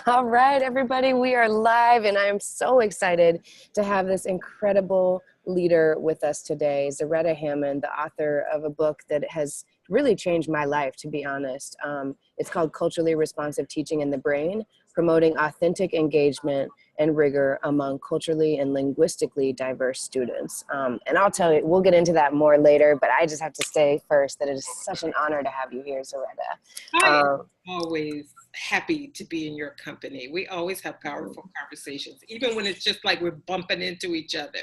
All right, everybody, we are live, and I am so excited to have this incredible leader with us today, Zaretta Hammond, the author of a book that has really changed my life, to be honest. It's called Culturally Responsive Teaching in the Brain, Promoting Authentic Engagement and Rigor Among Culturally and Linguistically Diverse Students. And I'll tell you, we'll get into that more later, but I just have to say first that it is such an honor to have you here, Zaretta. I am always happy to be in your company. We always have powerful conversations, even when it's just like we're bumping into each other.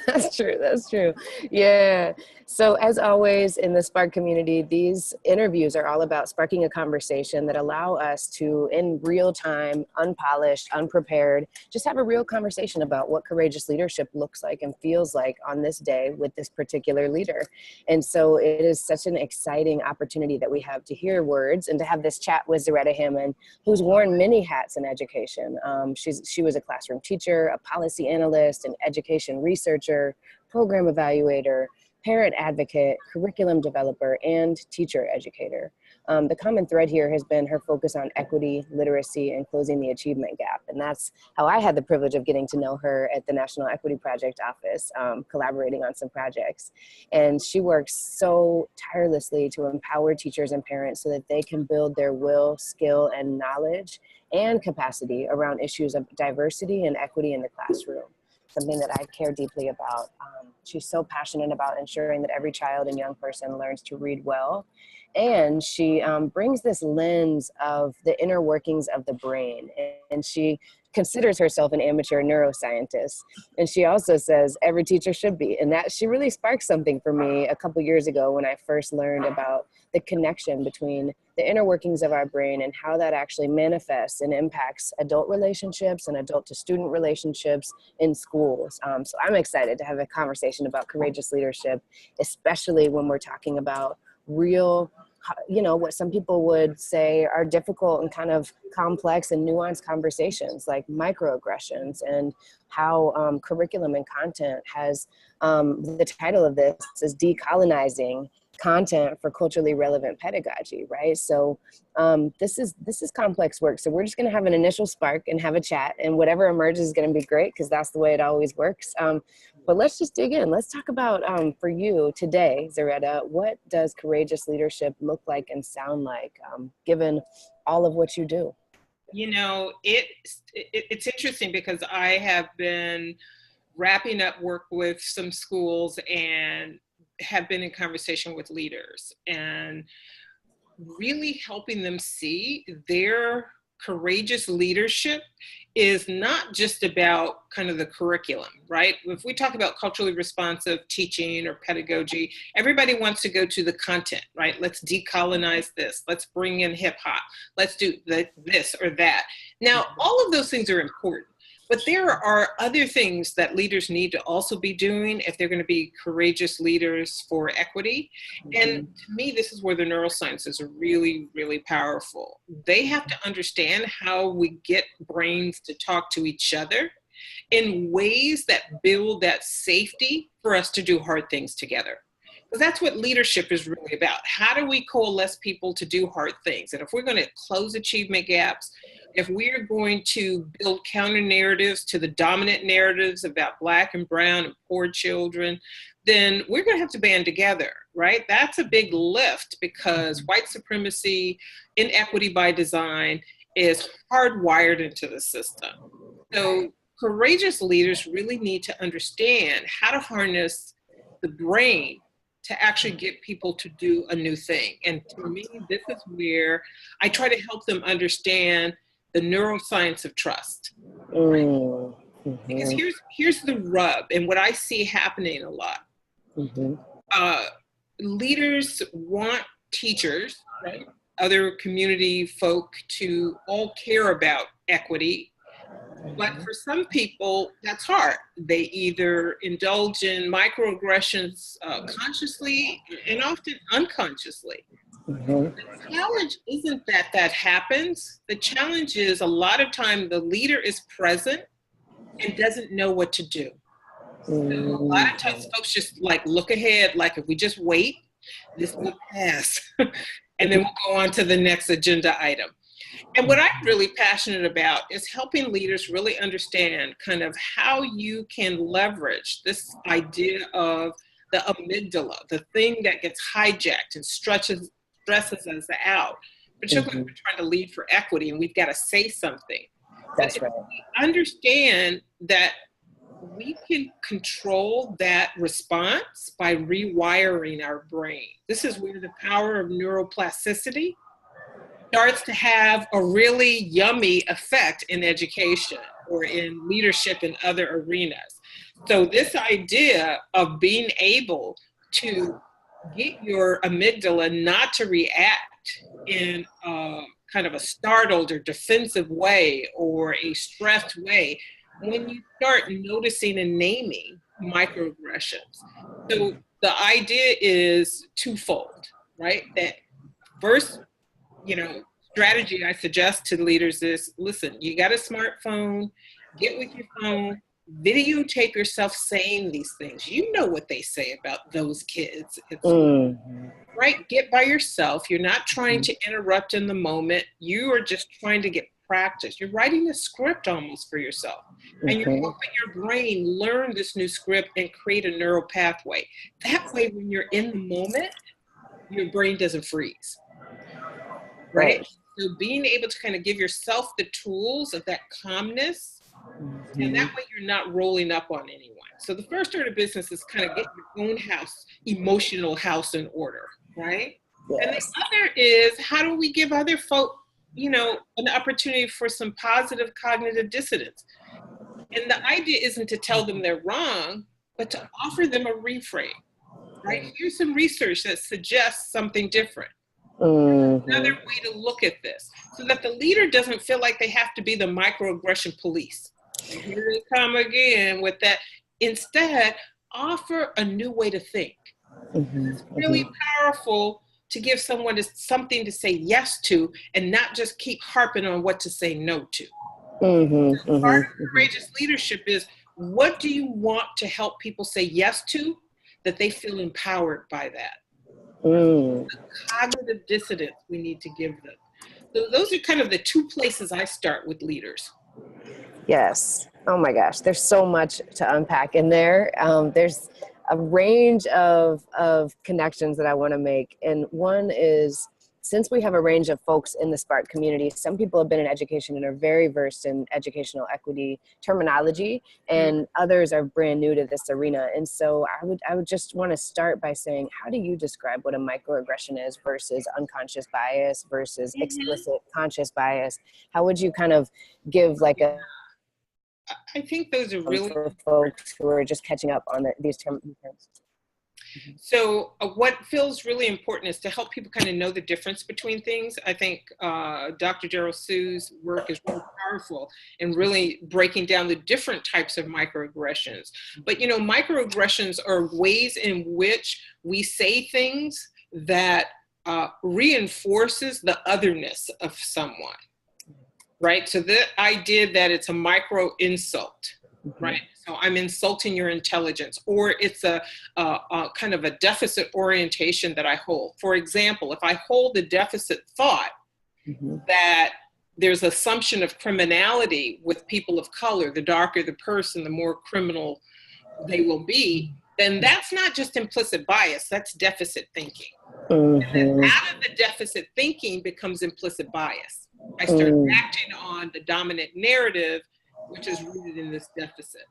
That's true. That's true. Yeah. So as always in the Spark community, these interviews are all about sparking a conversation that allow us to, in real time, unpolished, unprepared, just have a real conversation about what courageous leadership looks like and feels like on this day with this particular leader. And so it is such an exciting opportunity that we have to hear words and to have this chat with Zaretta Hammond, who's worn many hats in education. She was a classroom teacher, a policy analyst, an education researcher, program evaluator, parent advocate, curriculum developer, and teacher educator. The common thread here has been her focus on equity, literacy, and closing the achievement gap. And that's how I had the privilege of getting to know her at the National Equity Project office, collaborating on some projects. And she works so tirelessly to empower teachers and parents so that they can build their will, skill, and knowledge and capacity around issues of diversity and equity in the classroom, something that I care deeply about. She's so passionate about ensuring that every child and young person learns to read well. And she brings this lens of the inner workings of the brain. And she considers herself an amateur neuroscientist. And she also says every teacher should be. And that she really sparked something for me a couple years ago when I first learned about the connection between the inner workings of our brain and how that actually manifests and impacts adult relationships and adult to student relationships in schools. So I'm excited to have a conversation about courageous leadership, especially when we're talking about real, what some people would say are difficult and kind of complex and nuanced conversations like microaggressions, and how curriculum and content has, the title of this is Decolonizing Content for Culturally Relevant Pedagogy, right? So this is complex work. So we're just going to have an initial spark and have a chat, and whatever emerges is going to be great because that's the way it always works. But let's just dig in. Let's talk about, for you today, Zaretta, what does courageous leadership look like and sound like, given all of what you do? It's interesting because I have been wrapping up work with some schools and have been in conversation with leaders and really helping them see their courageous leadership is not just about kind of the curriculum, right? If we talk about culturally responsive teaching or pedagogy, everybody wants to go to the content, right? Let's decolonize this. Let's bring in hip hop. Let's do this or that. Now, all of those things are important. But there are other things that leaders need to also be doing if they're going to be courageous leaders for equity. And to me, this is where the neurosciences are really, really powerful. They have to understand how we get brains to talk to each other in ways that build that safety for us to do hard things together. Because that's what leadership is really about. How do we coalesce people to do hard things? And if we're going to close achievement gaps, if we're going to build counter narratives to the dominant narratives about Black and brown and poor children, then we're going to have to band together, right? That's a big lift because white supremacy, inequity by design is hardwired into the system. So courageous leaders really need to understand how to harness the brain to actually get people to do a new thing. And to me, this is where I try to help them understand the neuroscience of trust. Right? Because here's the rub, and what I see happening a lot. Leaders want teachers, right, other community folk to all care about equity. But for some people, that's hard. They either indulge in microaggressions consciously and often unconsciously. The challenge isn't that happens. The challenge is a lot of time the leader is present and doesn't know what to do. So a lot of times folks just like look ahead, like if we just wait, this will pass. And then we'll go on to the next agenda item. And what I'm really passionate about is helping leaders really understand kind of how you can leverage this idea of the amygdala, the thing that gets hijacked and stresses us out, particularly if we're trying to lead for equity and we've got to say something. That's but right. We understand that we can control that response by rewiring our brain. This is where the power of neuroplasticity starts to have a really yummy effect in education or in leadership in other arenas. So this idea of being able to get your amygdala not to react in kind of a startled or defensive way or a stressed way when you start noticing and naming microaggressions. So the idea is twofold, right? That first, strategy I suggest to leaders is, listen, you got a smartphone, get with your phone, videotape yourself saying these things. You know what they say about those kids. Right? Get by yourself. You're not trying to interrupt in the moment. You are just trying to get practice. You're writing a script almost for yourself. And you're helping your brain learn this new script and create a neural pathway. That way, when you're in the moment, your brain doesn't freeze. Right? So being able to kind of give yourself the tools of that calmness, and that way you're not rolling up on anyone. So the first order of business is kind of get your own emotional house in order, right? Yes. And the other is, how do we give other folk, an opportunity for some positive cognitive dissonance? And the idea isn't to tell them they're wrong, but to offer them a reframe, right? Here's some research that suggests something different. Another way to look at this, so that the leader doesn't feel like they have to be the microaggression police. And here they come again with that. Instead, offer a new way to think. It's really powerful to give someone something to say yes to and not just keep harping on what to say no to. Part of courageous leadership is, what do you want to help people say yes to that they feel empowered by that? The cognitive dissonance we need to give them. So those are kind of the two places I start with leaders. Yes. Oh my gosh, there's so much to unpack in there. There's a range of connections that I want to make. And one is, since we have a range of folks in the Spark community, some people have been in education and are very versed in educational equity terminology, and others are brand new to this arena. And so I would just want to start by saying, how do you describe what a microaggression is versus unconscious bias versus explicit conscious bias? How would you kind of give like a... I think those are really... for folks who are just catching up on these terms. So what feels really important is to help people kind of know the difference between things. I think Dr. Gerald Sue's work is really powerful in really breaking down the different types of microaggressions. But, microaggressions are ways in which we say things that reinforces the otherness of someone, right? So the idea that it's a micro insult, right? So I'm insulting your intelligence, or it's a kind of a deficit orientation that I hold. For example, if I hold the deficit thought that there's assumption of criminality with people of color, the darker the person, the more criminal they will be, then that's not just implicit bias, that's deficit thinking. And then out of the deficit thinking becomes implicit bias. I start acting on the dominant narrative, which is rooted in this deficit.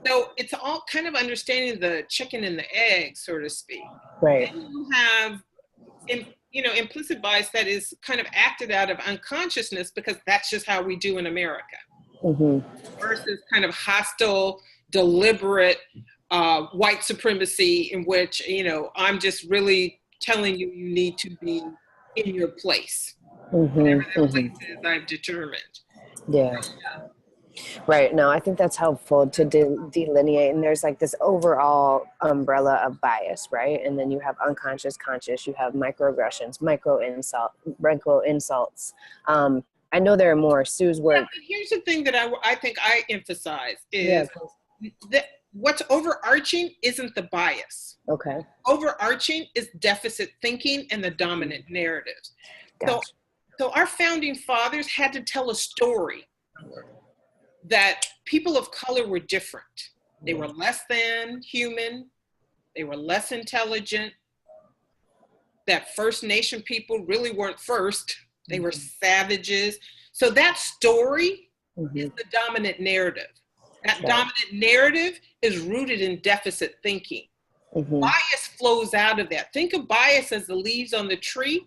So it's all kind of understanding the chicken and the egg, so to speak. Right. Then you have, implicit bias that is kind of acted out of unconsciousness because that's just how we do in America. Versus kind of hostile, deliberate white supremacy in which, I'm just really telling you need to be in your place. Whatever that place is, I've determined. Yeah. Right. No, I think that's helpful to delineate. And there's like this overall umbrella of bias, right? And then you have unconscious, conscious, you have microaggressions, micro insults. I know there are more. Sue's work. Yeah, here's the thing that I think I emphasize is that what's overarching isn't the bias. Okay. Overarching is deficit thinking and the dominant narratives. Gotcha. So So our founding fathers had to tell a story that people of color were different. They were less than human. They were less intelligent. That First Nation people really weren't first. They were savages. So that story is the dominant narrative. That dominant narrative is rooted in deficit thinking. Bias flows out of that. Think of bias as the leaves on the tree,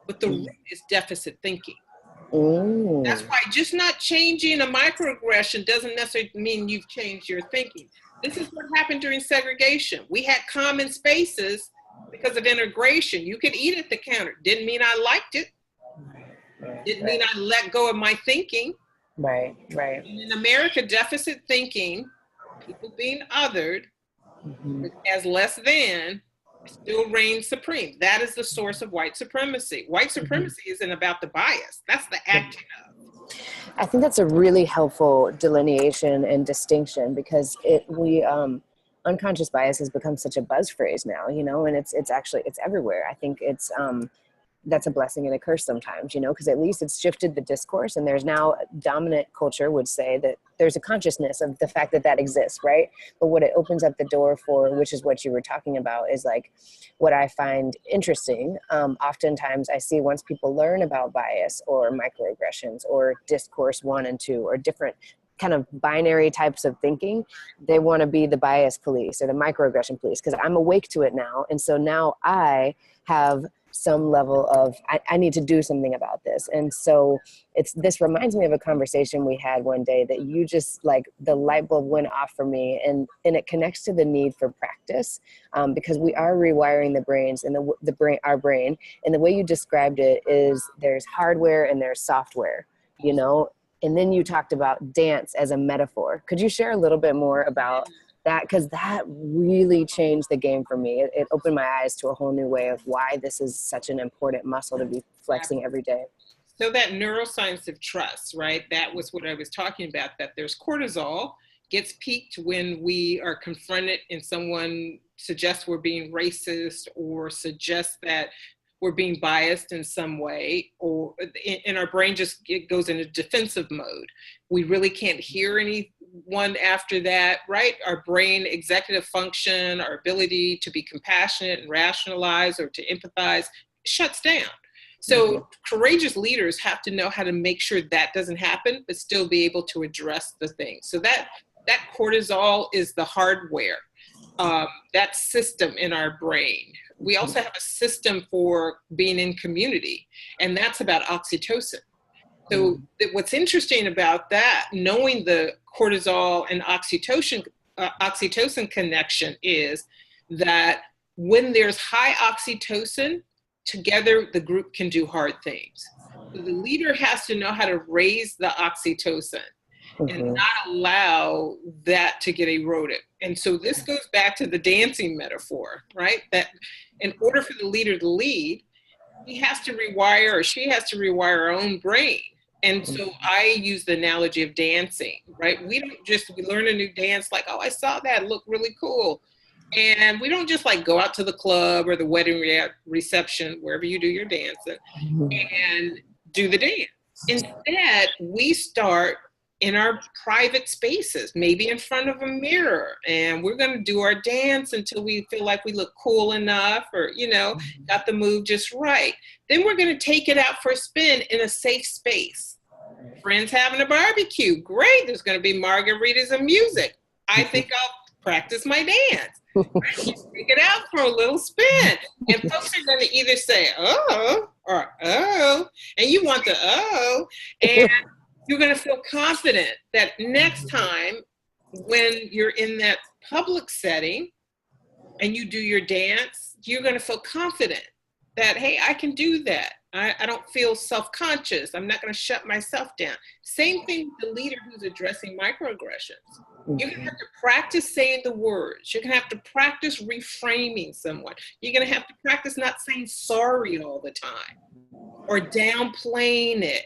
but the root is deficit thinking. That's why just not changing a microaggression doesn't necessarily mean you've changed your thinking. This is what happened during segregation. We had common spaces because of integration. You could eat at the counter. Didn't mean I liked it. Didn't mean I let go of my thinking. Right. In America, deficit thinking, people being othered as less than, still reigns supreme. That is the source of white supremacy. White supremacy isn't about the bias. That's the acting of. I think that's a really helpful delineation and distinction, because unconscious bias has become such a buzz phrase now, and it's everywhere. I think that's a blessing and a curse sometimes, because at least it's shifted the discourse, and there's now dominant culture would say that there's a consciousness of the fact that exists, right? But what it opens up the door for, which is what you were talking about, is like what I find interesting. Oftentimes I see once people learn about bias or microaggressions or discourse 1 and 2 or different kind of binary types of thinking, they want to be the bias police or the microaggression police, because I'm awake to it now. And so now I have some level of, I need to do something about this. And so this reminds me of a conversation we had one day that you just like, the light bulb went off for me, and it connects to the need for practice, because we are rewiring the brains and our brain. And the way you described it is there's hardware and there's software, and then you talked about dance as a metaphor. Could you share a little bit more about that? Because that really changed the game for me. It opened my eyes to a whole new way of why this is such an important muscle to be flexing every day. So that neuroscience of trust, right? That was what I was talking about, that there's cortisol gets peaked when we are confronted and someone suggests we're being racist or suggests that we're being biased in some way, and our brain just goes into defensive mode. We really can't hear anyone after that, right? Our brain executive function, our ability to be compassionate and rationalize or to empathize shuts down. So courageous leaders have to know how to make sure that doesn't happen, but still be able to address the thing. So that cortisol is the hardware, that system in our brain. We also have a system for being in community, and that's about oxytocin. So what's interesting about that, knowing the cortisol and oxytocin connection, is that when there's high oxytocin, together the group can do hard things. So the leader has to know how to raise the oxytocin and not allow that to get eroded. And so this goes back to the dancing metaphor, right? That in order for the leader to lead, he has to rewire, or she has to rewire her own brain. And so I use the analogy of dancing, right? We learn a new dance like, oh, I saw that, it looked really cool. And we don't just like go out to the club or the wedding reception, wherever you do your dancing, and do the dance. Instead, we start in our private spaces, maybe in front of a mirror, and we're going to do our dance until we feel like we look cool enough, or, got the move just right. Then we're going to take it out for a spin in a safe space. Friends having a barbecue, great. There's going to be margaritas and music. I think I'll practice my dance. Take it out for a little spin. And folks are going to either say, oh, or oh, and you want the oh, and you're going to feel confident that next time when you're in that public setting and you do your dance, you're going to feel confident that, hey, I can do that. I don't feel self-conscious. I'm not going to shut myself down. Same thing with the leader who's addressing microaggressions. You're going to have to practice saying the words. You're going to have to practice reframing someone. You're going to have to practice not saying sorry all the time or downplaying it.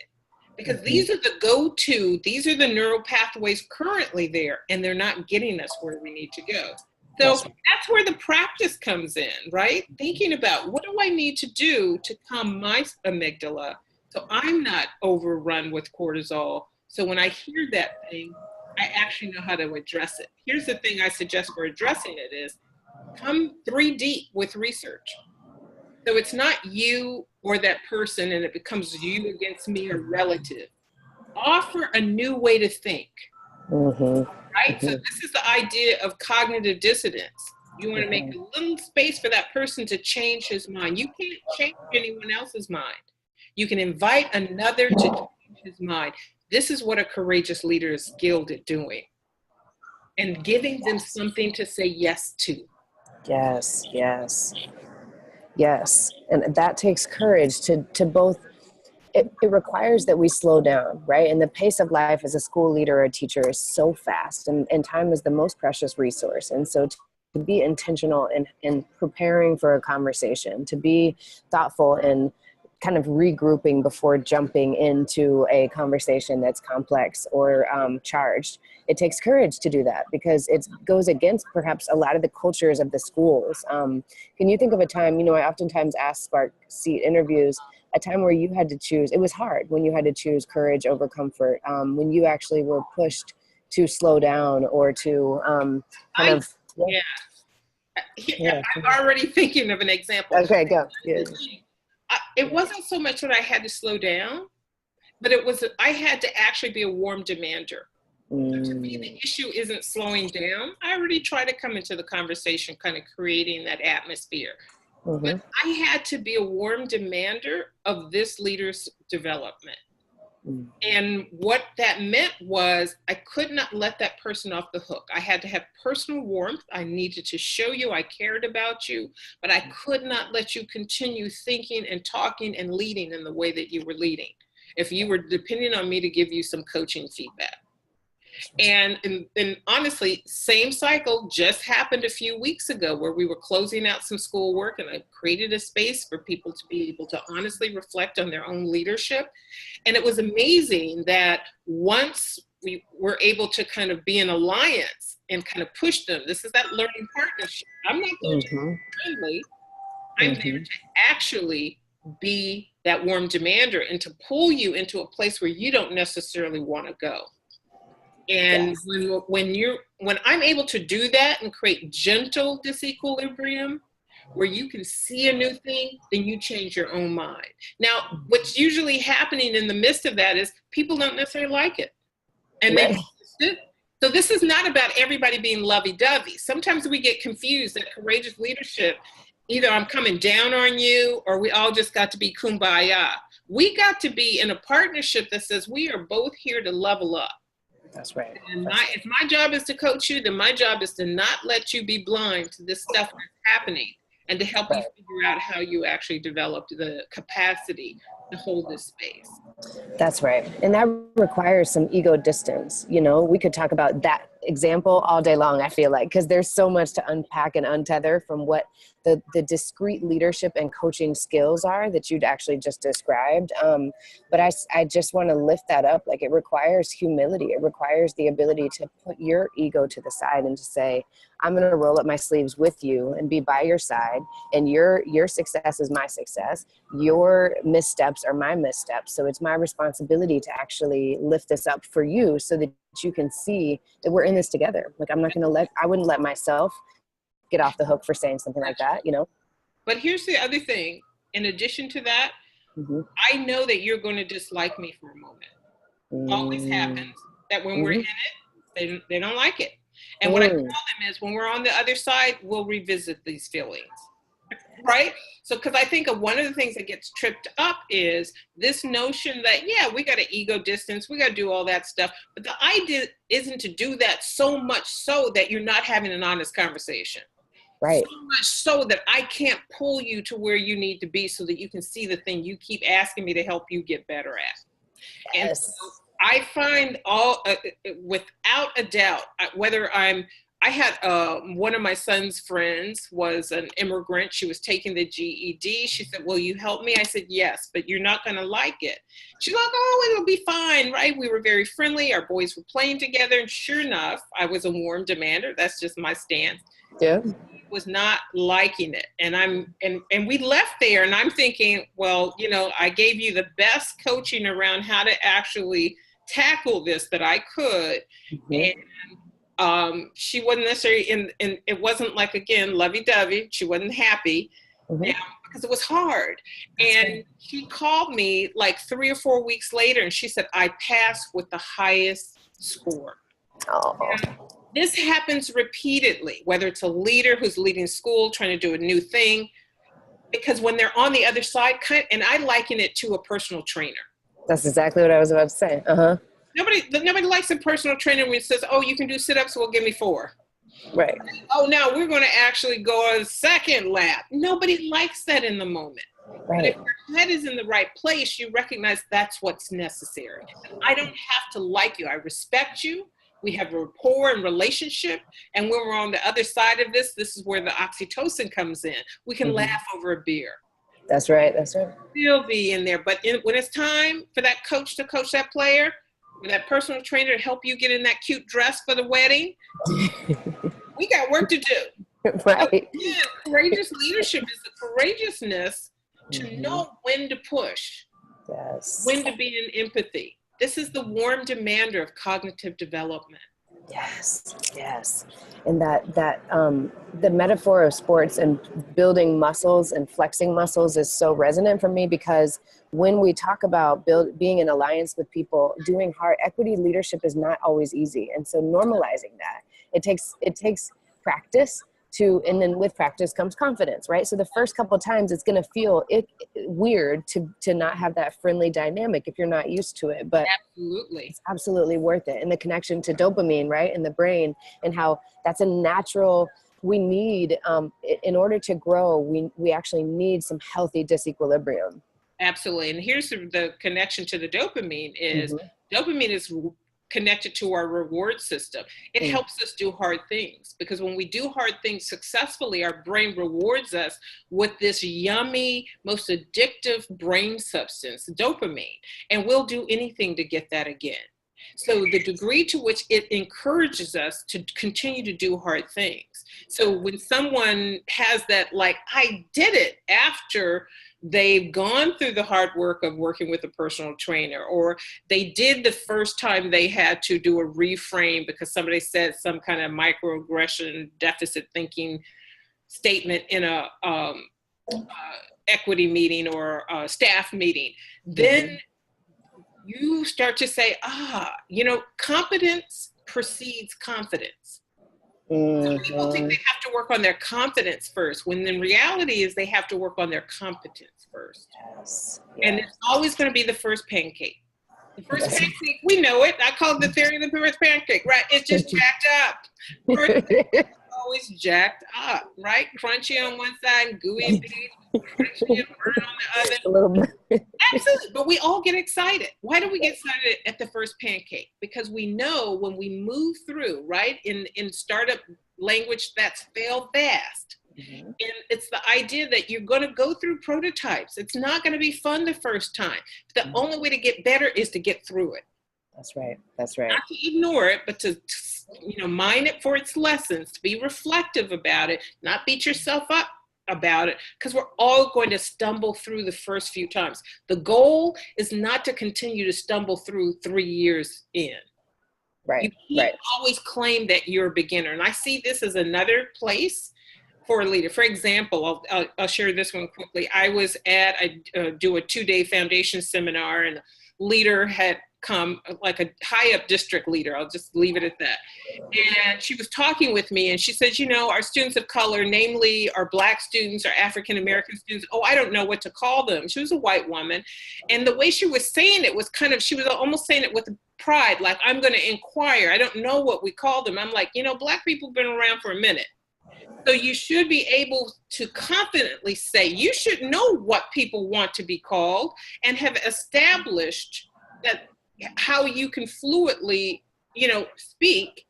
Because these are the go-to, these are the neural pathways currently there, and they're not getting us where we need to go. So that's where the practice comes in, right? Thinking about, what do I need to do to calm my amygdala So I'm not overrun with cortisol. So when I hear that thing, I actually know how to address it. Here's the thing I suggest for addressing it is come 3 deep with research. So it's not you or that person and it becomes you against me or relative. Offer a new way to think, right? So this is the idea of cognitive dissonance. You want to make a little space for that person to change his mind. You can't change anyone else's mind. You can invite another to change his mind. This is what a courageous leader is skilled at doing, and giving them something to say yes to. Yes, yes, yes. And that takes courage to both, it requires that we slow down, right? And the pace of life as a school leader or a teacher is so fast, and time is the most precious resource. And so to be intentional in preparing for a conversation, to be thoughtful in kind of regrouping before jumping into a conversation that's complex or charged. It takes courage to do that because it goes against perhaps a lot of the cultures of the schools. Can you think of a time, I oftentimes ask Spark Seat interviews, a time where you had to choose, it was hard when you had to choose courage over comfort, when you actually were pushed to slow down or to Yeah. I'm already thinking of an example. Okay, go. Yeah. It wasn't so much that I had to slow down, but I had to actually be a warm demander. So to me, the issue isn't slowing down. I already try to come into the conversation, kind of creating that atmosphere. But I had to be a warm demander of this leader's development. And what that meant was I could not let that person off the hook. I had to have personal warmth. I needed to show you I cared about you, but I could not let you continue thinking and talking and leading in the way that you were leading if you were depending on me to give you some coaching feedback. And honestly, same cycle just happened a few weeks ago where we were closing out some schoolwork and I created a space for people to be able to honestly reflect on their own leadership. And it was amazing that once we were able to kind of be in alliance and kind of push them, this is that learning partnership. I'm not there to be friendly. I'm there to actually be that warm demander and to pull you into a place where you don't necessarily want to go. And when I'm able to do that and create gentle disequilibrium where you can see a new thing, then you change your own mind. Now, what's usually happening in the midst of that is people don't necessarily like it. And so this is not about everybody being lovey-dovey. Sometimes we get confused that courageous leadership, either I'm coming down on you or we all just got to be kumbaya. We got to be in a partnership that says we are both here to level up. That's right. And if my job is to coach you, then my job is to not let you be blind to this stuff that's happening and to help you figure out how you actually develop the capacity to hold this space. That's right. And that requires some ego distance. We could talk about that example all day long, I feel like, because there's so much to unpack and untether from what the discrete leadership and coaching skills are that you'd actually just described. But I just want to lift that up. Like, it requires humility. It requires the ability to put your ego to the side and to say, I'm going to roll up my sleeves with you and be by your side. And your success is my success. Your missteps are my missteps. So it's my responsibility to actually lift this up for you so that you can see that we're in this together. Like, I wouldn't let myself get off the hook for saying something like that, But here's the other thing. In addition to that, I know that you're going to dislike me for a moment. Always happens that when we're in it, they don't like it. And what I tell them is when we're on the other side, we'll revisit these feelings. Right? So, because I think one of the things that gets tripped up is this notion that, we got to ego distance, we got to do all that stuff. But the idea isn't to do that so much so that you're not having an honest conversation. Right. So much so that I can't pull you to where you need to be so that you can see the thing you keep asking me to help you get better at. Yes. And so I find without a doubt, whether I'm I had one of my son's friends was an immigrant. She was taking the GED. She said, will you help me? I said, yes, but you're not going to like it. She's like, oh, it'll be fine, right? We were very friendly. Our boys were playing together. And sure enough, I was a warm demander. That's just my stance. Yeah. Was not liking it. And we left there and I'm thinking, well, you know, I gave you the best coaching around how to actually tackle this that I could. Mm-hmm. And she wasn't necessarily and it wasn't like, again, lovey-dovey. She wasn't happy. Mm-hmm. Because it was hard. And she called me like 3 or 4 weeks later and she said, I passed with the highest score. Oh. This happens repeatedly, whether it's a leader who's leading school, trying to do a new thing, because when they're on the other side, and I liken it to a personal trainer. That's exactly what I was about to say. Uh-huh. Nobody likes a personal trainer when it says, oh, you can do sit-ups, well, give me 4. Right. Oh, now we're going to actually go a second lap. Nobody likes that in the moment. Right. But if your head is in the right place, you recognize that's what's necessary. I don't have to like you. I respect you. We have a rapport and relationship. And when we're on the other side of this is where the oxytocin comes in. We can laugh over a beer. That's right. That's right. Still be in there. But when it's time for that coach to coach that player, or that personal trainer to help you get in that cute dress for the wedding, we got work to do. Right. Yeah, courageous leadership is the courageousness to know when to push. Yes. When to be in empathy. This is the warm demander of cognitive development. Yes, yes. And the metaphor of sports and building muscles and flexing muscles is so resonant for me, because when we talk about being in alliance with people, doing hard equity leadership is not always easy. And so normalizing that, it takes practice and then with practice comes confidence, right? So the first couple of times it's going to feel weird to not have that friendly dynamic if you're not used to it, but absolutely, it's absolutely worth it. And the connection to dopamine, right, in the brain, and how that's a natural, we need, in order to grow, we actually need some healthy disequilibrium. Absolutely. And here's the connection to the dopamine is dopamine is connected to our reward system. It helps us do hard things, because when we do hard things successfully, our brain rewards us with this yummy, most addictive brain substance, dopamine, and we'll do anything to get that again. So the degree to which it encourages us to continue to do hard things. So when someone has that, like, I did it after they've gone through the hard work of working with a personal trainer, or they did the first time they had to do a reframe because somebody said some kind of microaggression, deficit thinking statement in a equity meeting or a staff meeting, then you start to say, competence precedes confidence. So people think they have to work on their confidence first, when in reality is they have to work on their competence first. Yes. And it's always going to be the first pancake. The first pancake, we know it. I call it the theory of the first pancake, right? It's just jacked up. First pancake, always jacked up, right? Crunchy on one side, gooey and crunchy and burnt on the other. A little bit. Absolutely. But we all get excited. Why do we get excited at the first pancake? Because we know when we move through, right, in startup language, that's fail fast. And it's the idea that you're going to go through prototypes. It's not going to be fun the first time. The only way to get better is to get through it. That's right. That's right. Not to ignore it, but to mine it for its lessons, to be reflective about it, not beat yourself up about it, because we're all going to stumble through the first few times. The goal is not to continue to stumble through 3 years in. Right. You can't always claim that you're a beginner. And I see this as another place for a leader. For example, I'll share this one quickly. I was I do a 2-day foundation seminar, and a leader had come, like a high up district leader. I'll just leave it at that. And she was talking with me and she says, our students of color, namely our Black students, our African-American students, I don't know what to call them. She was a white woman. And the way she was saying it was she was almost saying it with pride, like, I'm going to inquire. I don't know what we call them. I'm like, Black people have been around for a minute. So you should be able to confidently say, you should know what people want to be called and have established that how you can fluently, speak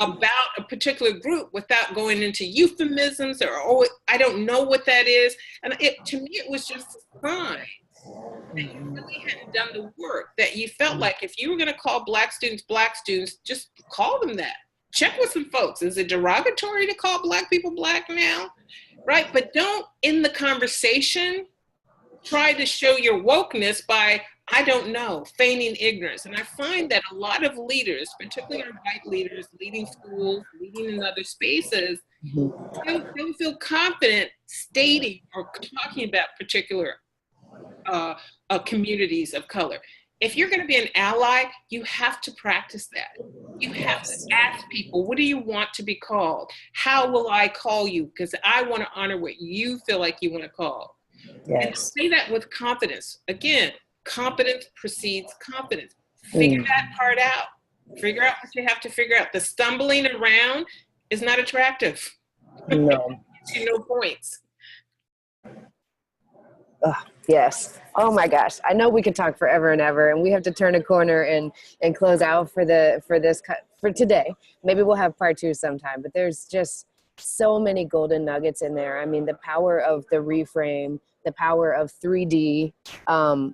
about a particular group without going into euphemisms or, oh, I don't know what that is. And to me, it was just a sign that you really hadn't done the work, that you felt like if you were going to call black students, just call them that. Check with some folks. Is it derogatory to call black people black now? Right? But don't, in the conversation, try to show your wokeness by, I don't know, feigning ignorance. And I find that a lot of leaders, particularly our white leaders, leading schools, leading in other spaces, don't feel confident stating or talking about particular communities of color. If you're going to be an ally, you have to practice that. You have to ask people, what do you want to be called? How will I call you? Because I want to honor what you feel like you want to call. And say that with confidence. Again, competence precedes confidence. Figure that part out. Figure out what you have to figure out. The stumbling around is not attractive. No. No points. Yes. Oh my gosh. I know we could talk forever and ever, and we have to turn a corner and close out for today. Maybe we'll have part 2 sometime, but there's just so many golden nuggets in there. I mean, the power of the reframe, the power of 3D,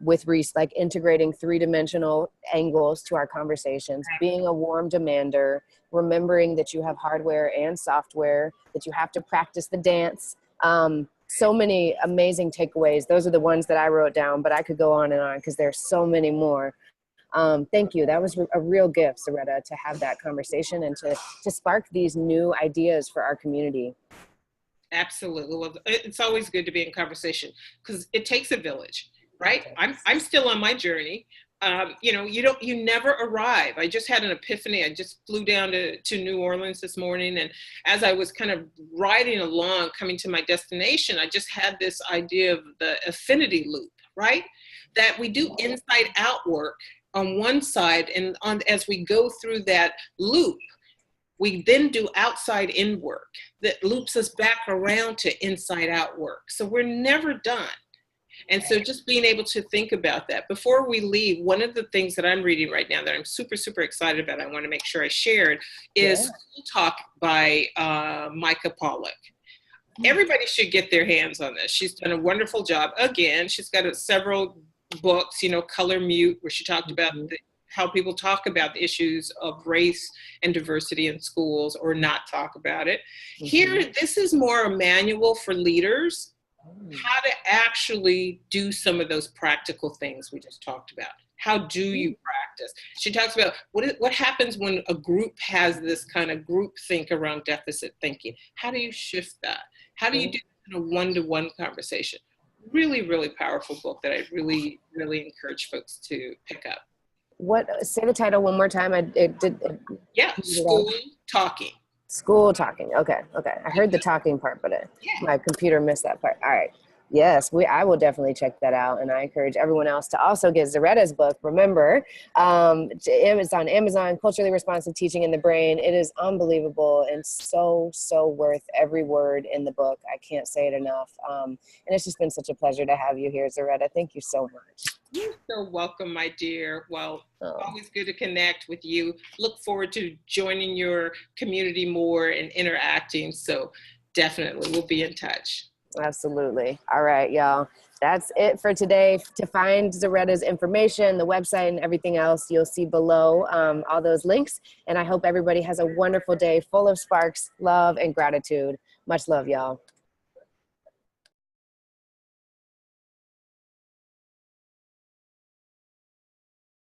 with like integrating 3-dimensional angles to our conversations, being a warm demander, remembering that you have hardware and software, that you have to practice the dance. So many amazing takeaways. Those are the ones that I wrote down, but I could go on and on because there's so many more. Thank you. That was a real gift, Zaretta, to have that conversation and to spark these new ideas for our community. Absolutely. Well, it's always good to be in conversation because it takes a village, right? I'm still on my journey. You never arrive. I just had an epiphany. I just flew down to New Orleans this morning. And as I was kind of riding along, coming to my destination, I just had this idea of the affinity loop, right? That we do inside out work on one side, and as we go through that loop, we then do outside in work that loops us back around to inside out work. So we're never done. And so just being able to think about that. Before we leave, one of the things that I'm reading right now that I'm super, super excited about, I want to make sure I shared, is School Talk by Micah Pollock. Everybody should get their hands on this. She's done a wonderful job. Again, she's got several books, Color Mute, where she talked about how people talk about the issues of race and diversity in schools or not talk about it. Here, this is more a manual for leaders, how to actually do some of those practical things we just talked about. How do you practice? She talks about what happens when a group has this kind of group think around deficit thinking. How do you shift that? How do you do it in a one-to-one conversation? Really, really powerful book that I really, really encourage folks to pick up. Say the title one more time. School Talking. School Talking. Okay. I heard the talking part, but my computer missed that part. All right. Yes, I will definitely check that out, and I encourage everyone else to also get Zaretta's book. Remember, it's on Amazon, Culturally Responsive Teaching in the Brain. It is unbelievable and so worth every word in the book. I can't say it enough. And it's just been such a pleasure to have you here, Zaretta. Thank you so much. You're so welcome, my dear. Well, always good to connect with you. Look forward to joining your community more and interacting. So definitely, we'll be in touch. Absolutely. All right, y'all. That's it for today. To find Zaretta's information, the website, and everything else, you'll see below all those links. And I hope everybody has a wonderful day full of sparks, love, and gratitude. Much love, y'all.